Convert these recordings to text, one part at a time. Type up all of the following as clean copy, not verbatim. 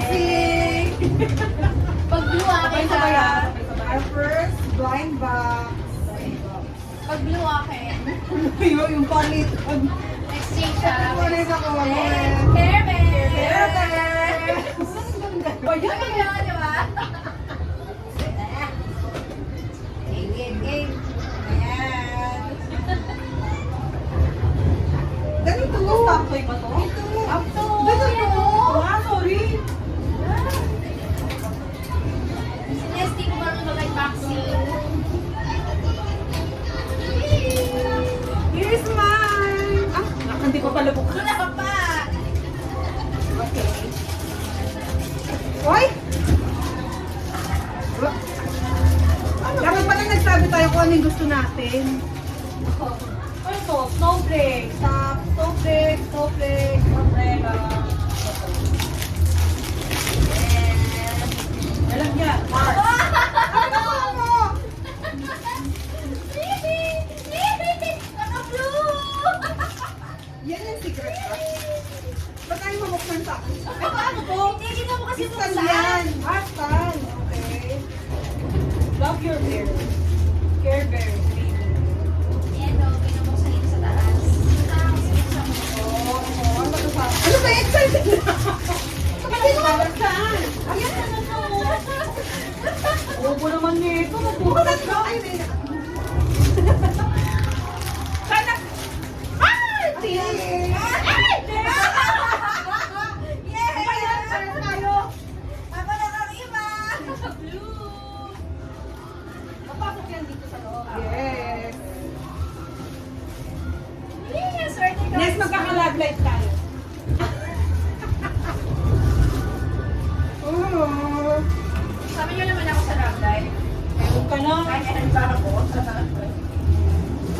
unboxing! Pag blue akin ha. Our first blind box. Pag blue akin. Yung palit. Exchange siya. Palit ako. Care Bear! Care Bear! Ay, di ba? Game. Ayan. Ganito. Stop toy ba to? Up to. Ganito. Ah, sorry. Si Nesty ko marunong mag-unboxing. Here's mine. Ah, hindi ko pala bukas. Wala ka pa. Okay. Hoy! Dapat pala nagsabi tayo kung ano yung gusto natin. Ano to? Snowflake. Snowflake. Umbrella. Alam niya. Mars. Ano mo? Naka-blue! Yan yung secret ba? Ba't tayo mabuksan sa akin? Ano po? Hindi mo kasi Stan buksan. yan. Ah, stan. Okay. Love your hair. Care Bear. Yan o, pinabuksan dito sa taas. Ano ba? Excited na. Hindi ko mabuksan. Ayan, ano to? Opo naman nito. Mabuksan ko. Ay, may sana. Ay! Tingin! Ayan, sana tayo. Ako nakakaiba! Blue! Mapasok yan dito sa loob. Yes. Yes, swerte ka. Next, magkaka-love life tayo. Oh. Sabi niyo naman ako sa love life. Meron ka na. Ay, meron pa ako.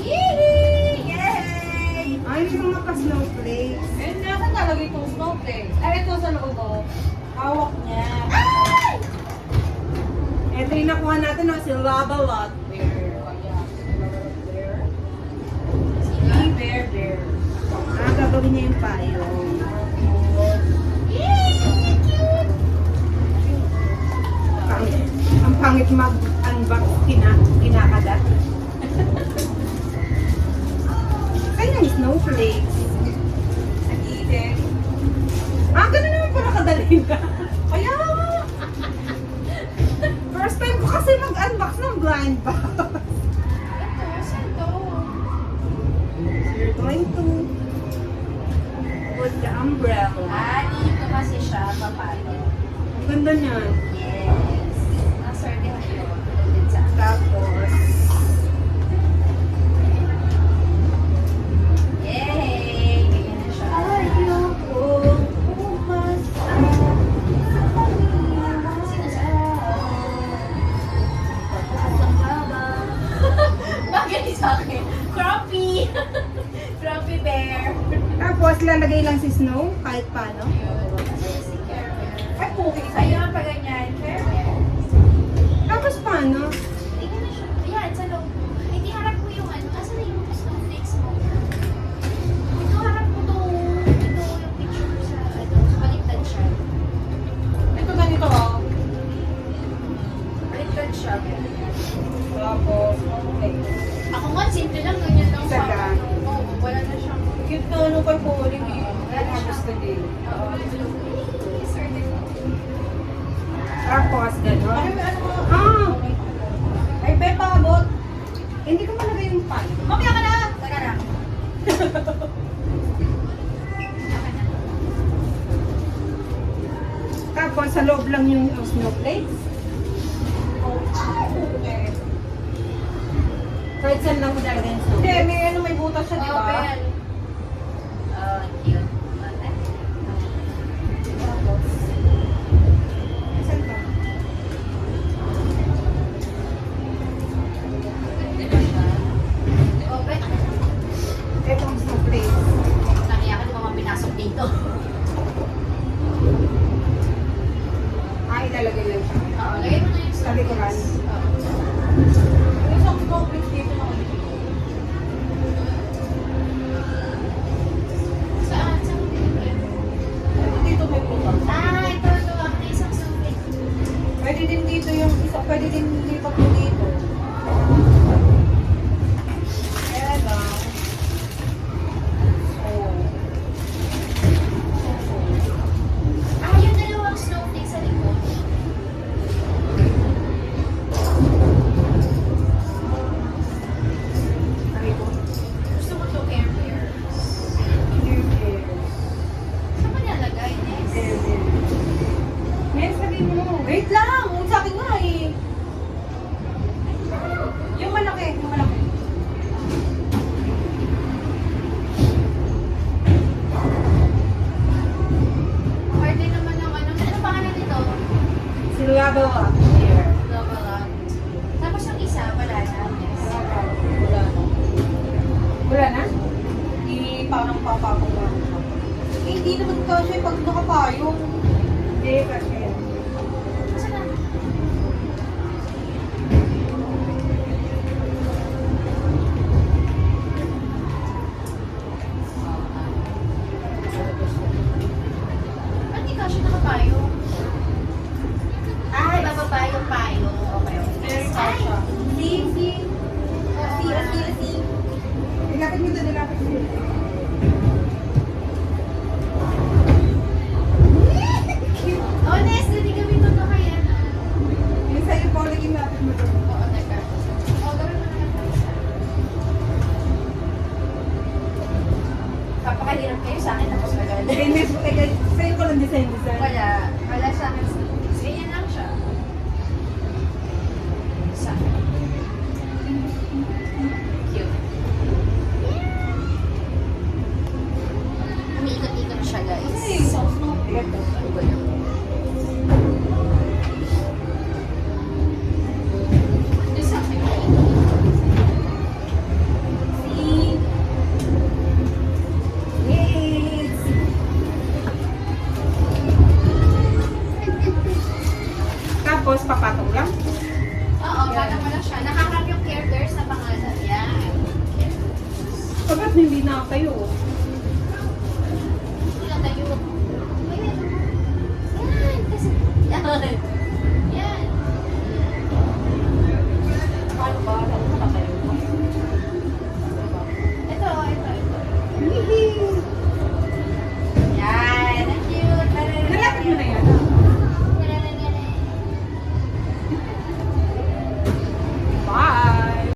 Yay! Yay! Ay, may mga pa-snowflakes. Eh, nasa nalagay itong snowflake? Ay, ito sa loob ko. Hawak niya. Ito yung nakuha natin, no? Si Lava Lot Bear. Si Bear. Ah, gagawin niya yung payong. Yay! Cute! Ang pangit mag-unbox kinakagat. Ay, yung snowflakes. Nag-iitin. Ah, ganun naman pala kadali ka. Kaya, first time ko kasi mag-unbox ng blind box. Ito, saan to? You're going to put the umbrella. Ah, dito kasi siya, papalo. Ang ganda niyan. Yes. Naswerte ko yun. Tulad sa Tapos, yay! Ganyan na siya. Sino sa? Bagay sa akin. Crappie! Crappie bear. tapos lalagay lang si Snow kahit paano. Ay, puki. Ayun, pa ganyan. Fair bear. Tapos paano? Tingnan na siya. Ayan, sa loob. Hindi harap mo yung ano. Asa na yung snowflakes mo? Ito harap mo to. Ito yung picture sa ano. Baliktad siya. Ito ganito oh. Baliktad siya. Tapos, okay. Ako nga, simple lang. Ganyan lang Isa siya. lang. Oo, wala na siyang... Cute na ano kay Pauling eh. Wala na siyang... Gusto din. Oo. Swerte ko. Tapos, gano'n. Ano mo? Ah! Ay, Be, pabot. Hindi ko malagay yung pan. Mamaya ka na! Taka na. Tapos, sa loob lang yung snowflakes. Kahit saan lang mo talaga yung Hindi, snowflakes. may ano, may butas siya, di Oo, ba? Ben. Oh, cute. Saan ka? Open. Etong snowflakes. Nakiya ka di mga pinasok dito. Ah, ilalagay lang siya. Oo, lagay mo na yung Sabi ko rin. Oo. May isang snowflakes dito na Level up. Here. Double up. Tapos yung isa, wala na. Yes. Wala na. Wala na? Parang papakong lang. Eh, hindi naman kasi pag nakapayong. Hindi kasi. Kasi na. Ba't di kasi nakapayong? Ay, bababa yung payong. Okay, okay. Ay! See. Nilapit mo ito, nilapit mo ito. Honest, hindi kami to kaya na. Yung sa'yo po, laging lapit mo ito. Oo, teka. Oo, gawin mo na lang tayo sa papakahirap kayo sa akin tapos agad. Sa'yo ko lang design. Wala. Wala sa akin. Ganyan lang siya. Sa akin. Cute. Umiikot-ikot siya, guys. Ay, sounds no. Ito. Ano ba yun? Yung sa akin, See? Yes! Tapos, papatong lang. Oo, parang wala siya. Nakaharap yung careters na pangalan. Yan. Pagkat hindi na kayo. Hindi lang tayo. Yan. Kasi, yan.